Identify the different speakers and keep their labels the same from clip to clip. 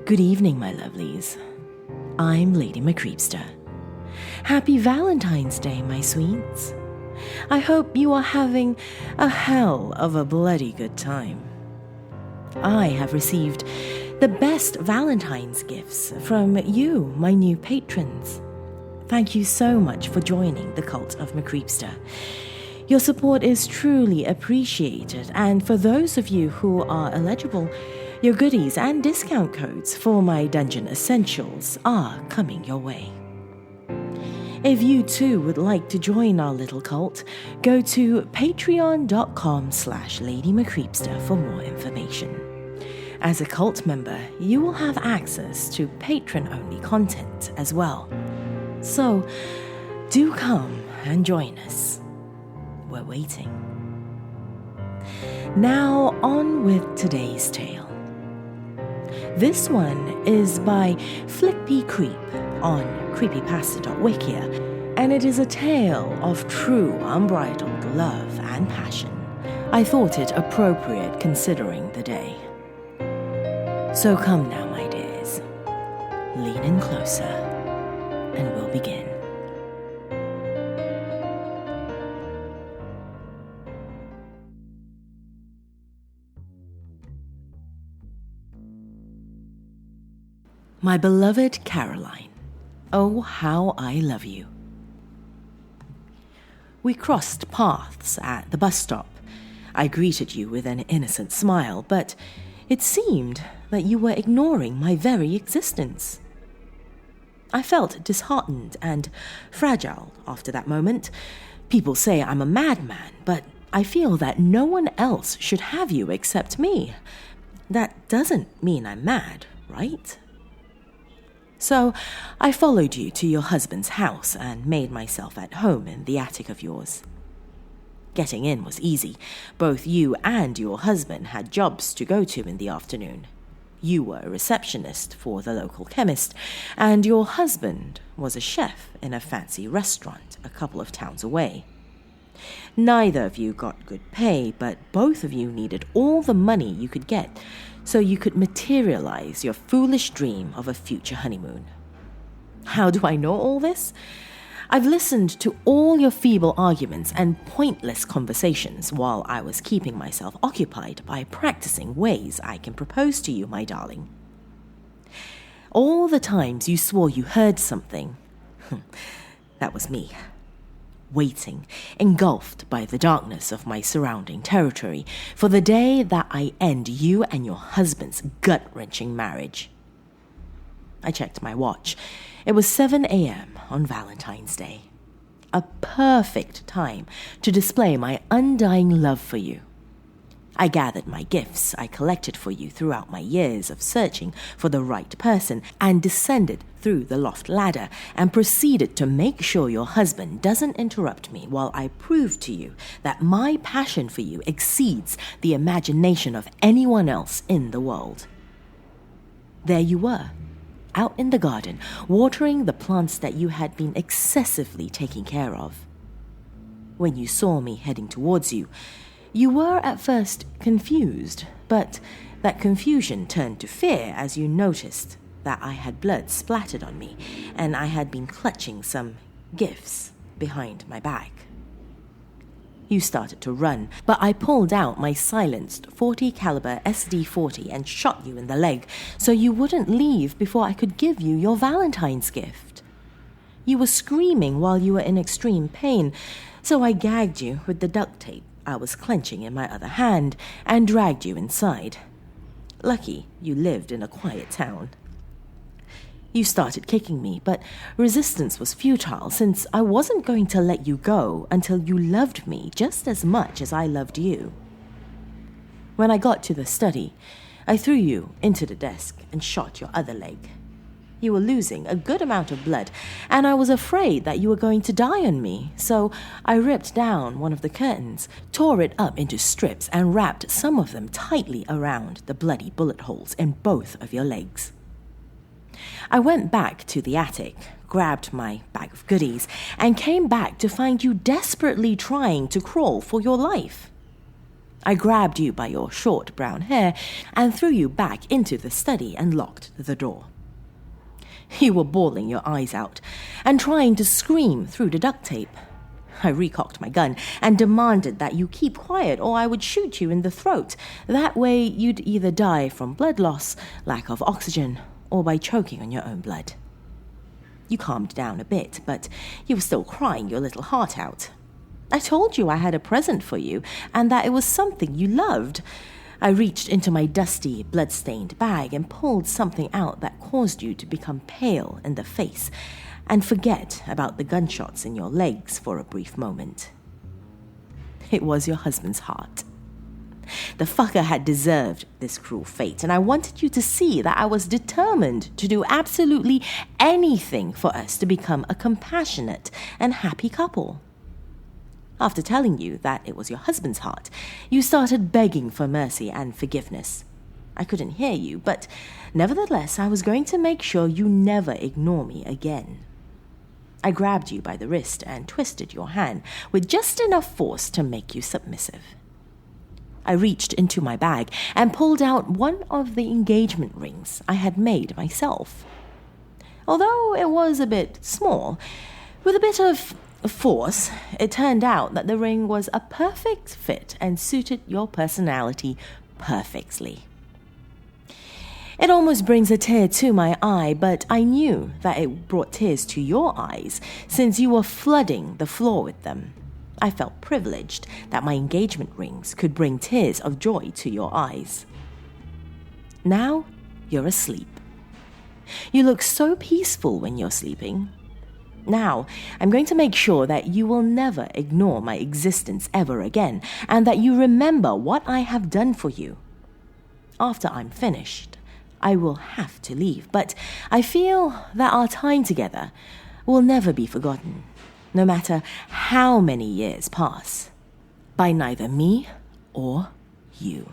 Speaker 1: Good evening, my lovelies. I'm Lady McCreepster. Happy Valentine's Day, my sweets. I hope you are having a hell of a bloody good time. I have received the best Valentine's gifts from you, my new patrons. Thank you so much for joining the cult of McCreepster. Your support is truly appreciated, and for those of you who are eligible, your goodies and discount codes for my dungeon essentials are coming your way. If you too would like to join our little cult, go to patreon.com/Lady McCreepster for more information. As a cult member, you will have access to patron-only content as well. So, do come and join us. We're waiting. Now, on with today's tale. This one is by FliqpyCreep on Creepypasta.wikia, and it is a tale of true unbridled love and passion. I thought it appropriate considering the day. So come now, my dears. Lean in closer, and we'll begin. My beloved Caroline, oh how I love you. We crossed paths at the bus stop. I greeted you with an innocent smile, but it seemed that you were ignoring my very existence. I felt disheartened and fragile after that moment. People say I'm a madman, but I feel that no one else should have you except me. That doesn't mean I'm mad, right? So I followed you to your husband's house and made myself at home in the attic of yours. Getting in was easy. Both you and your husband had jobs to go to in the afternoon. You were a receptionist for the local chemist, and your husband was a chef in a fancy restaurant a couple of towns away. Neither of you got good pay, but both of you needed all the money you could get so you could materialize your foolish dream of a future honeymoon. How do I know all this? I've listened to all your feeble arguments and pointless conversations while I was keeping myself occupied by practicing ways I can propose to you, my darling. All the times you swore you heard something, that was me. Waiting, engulfed by the darkness of my surrounding territory, for the day that I end you and your husband's gut-wrenching marriage. I checked my watch. It was 7 a.m. on Valentine's Day. A perfect time to display my undying love for you. I gathered my gifts I collected for you throughout my years of searching for the right person and descended through the loft ladder and proceeded to make sure your husband doesn't interrupt me while I prove to you that my passion for you exceeds the imagination of anyone else in the world. There you were, out in the garden, watering the plants that you had been excessively taking care of. When you saw me heading towards you, you were at first confused, but that confusion turned to fear as you noticed that I had blood splattered on me and I had been clutching some gifts behind my back. You started to run, but I pulled out my silenced .40 caliber SD-40 and shot you in the leg so you wouldn't leave before I could give you your Valentine's gift. You were screaming while you were in extreme pain, so I gagged you with the duct tape I was clenching in my other hand and dragged you inside. Lucky you lived in a quiet town. You started kicking me, but resistance was futile since I wasn't going to let you go until you loved me just as much as I loved you. When I got to the study, I threw you into the desk and shot your other leg. You were losing a good amount of blood, and I was afraid that you were going to die on me, so I ripped down one of the curtains, tore it up into strips, and wrapped some of them tightly around the bloody bullet holes in both of your legs. I went back to the attic, grabbed my bag of goodies, and came back to find you desperately trying to crawl for your life. I grabbed you by your short brown hair and threw you back into the study and locked the door. You were bawling your eyes out and trying to scream through the duct tape. I recocked my gun and demanded that you keep quiet or I would shoot you in the throat. That way you'd either die from blood loss, lack of oxygen, or by choking on your own blood. You calmed down a bit, but you were still crying your little heart out. I told you I had a present for you and that it was something you loved. I reached into my dusty, blood-stained bag and pulled something out that caused you to become pale in the face and forget about the gunshots in your legs for a brief moment. It was your husband's heart. The fucker had deserved this cruel fate, and I wanted you to see that I was determined to do absolutely anything for us to become a compassionate and happy couple. After telling you that it was your husband's heart, you started begging for mercy and forgiveness. I couldn't hear you, but nevertheless, I was going to make sure you never ignore me again. I grabbed you by the wrist and twisted your hand with just enough force to make you submissive. I reached into my bag and pulled out one of the engagement rings I had made myself. Although it was a bit small, with a bit of force, it turned out that the ring was a perfect fit and suited your personality perfectly. It almost brings a tear to my eye, but I knew that it brought tears to your eyes since you were flooding the floor with them. I felt privileged that my engagement rings could bring tears of joy to your eyes. Now you're asleep. You look so peaceful when you're sleeping. Now, I'm going to make sure that you will never ignore my existence ever again, and that you remember what I have done for you. After I'm finished, I will have to leave, but I feel that our time together will never be forgotten, no matter how many years pass, by neither me or you.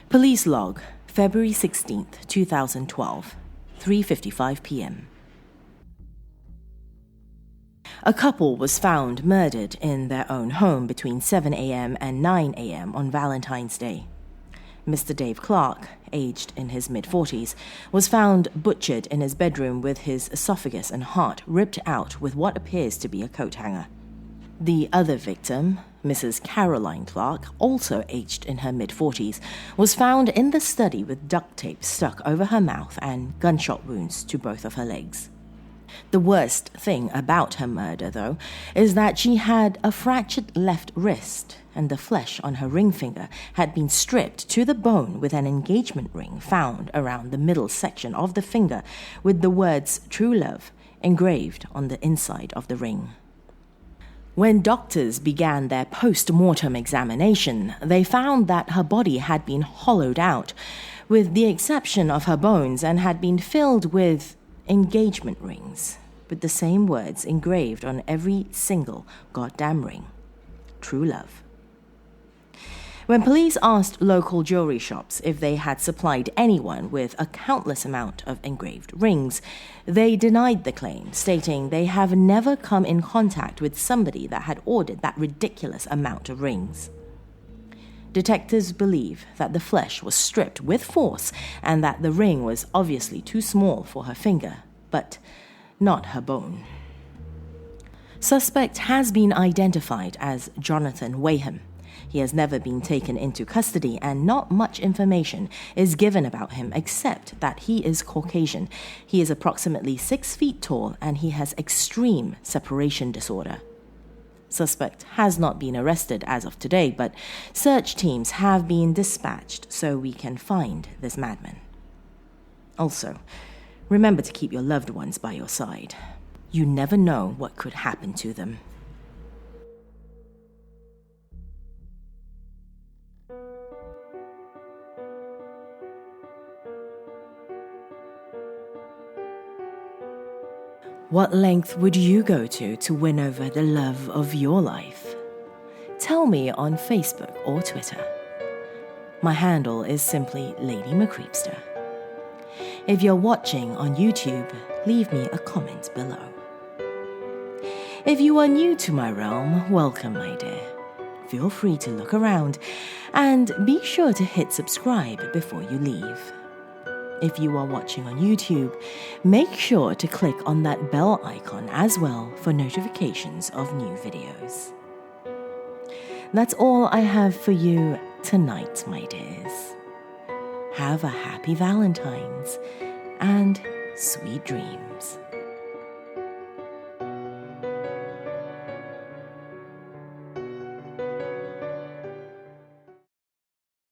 Speaker 1: Police log, February 16th, 2012, 3:55 p.m. A couple was found murdered in their own home between 7 a.m. and 9 a.m. on Valentine's Day. Mr. Dave Clark, aged in his mid-40s, was found butchered in his bedroom with his esophagus and heart ripped out with what appears to be a coat hanger. The other victim, Mrs. Caroline Clark, also aged in her mid-40s, was found in the study with duct tape stuck over her mouth and gunshot wounds to both of her legs. The worst thing about her murder, though, is that she had a fractured left wrist, and the flesh on her ring finger had been stripped to the bone with an engagement ring found around the middle section of the finger with the words "True Love" engraved on the inside of the ring. When doctors began their post-mortem examination, they found that her body had been hollowed out, with the exception of her bones, and had been filled with engagement rings, with the same words engraved on every single goddamn ring. True love. When police asked local jewelry shops if they had supplied anyone with a countless amount of engraved rings, they denied the claim, stating they have never come in contact with somebody that had ordered that ridiculous amount of rings. Detectives believe that the flesh was stripped with force and that the ring was obviously too small for her finger, but not her bone. Suspect has been identified as Jonathan Wayham. He has never been taken into custody, and not much information is given about him except that he is Caucasian. He is approximately 6 feet tall and he has extreme separation disorder. Suspect has not been arrested as of today, but search teams have been dispatched so we can find this madman. Also, remember to keep your loved ones by your side. You never know what could happen to them. What length would you go to win over the love of your life? Tell me on Facebook or Twitter. My handle is simply Lady McCreepster. If you're watching on YouTube, leave me a comment below. If you are new to my realm, welcome, my dear. feel free to look around and be sure to hit subscribe before you leave. If you are watching on YouTube, make sure to click on that bell icon as well for notifications of new videos. That's all I have for you tonight, my dears. Have a happy Valentine's and sweet dreams.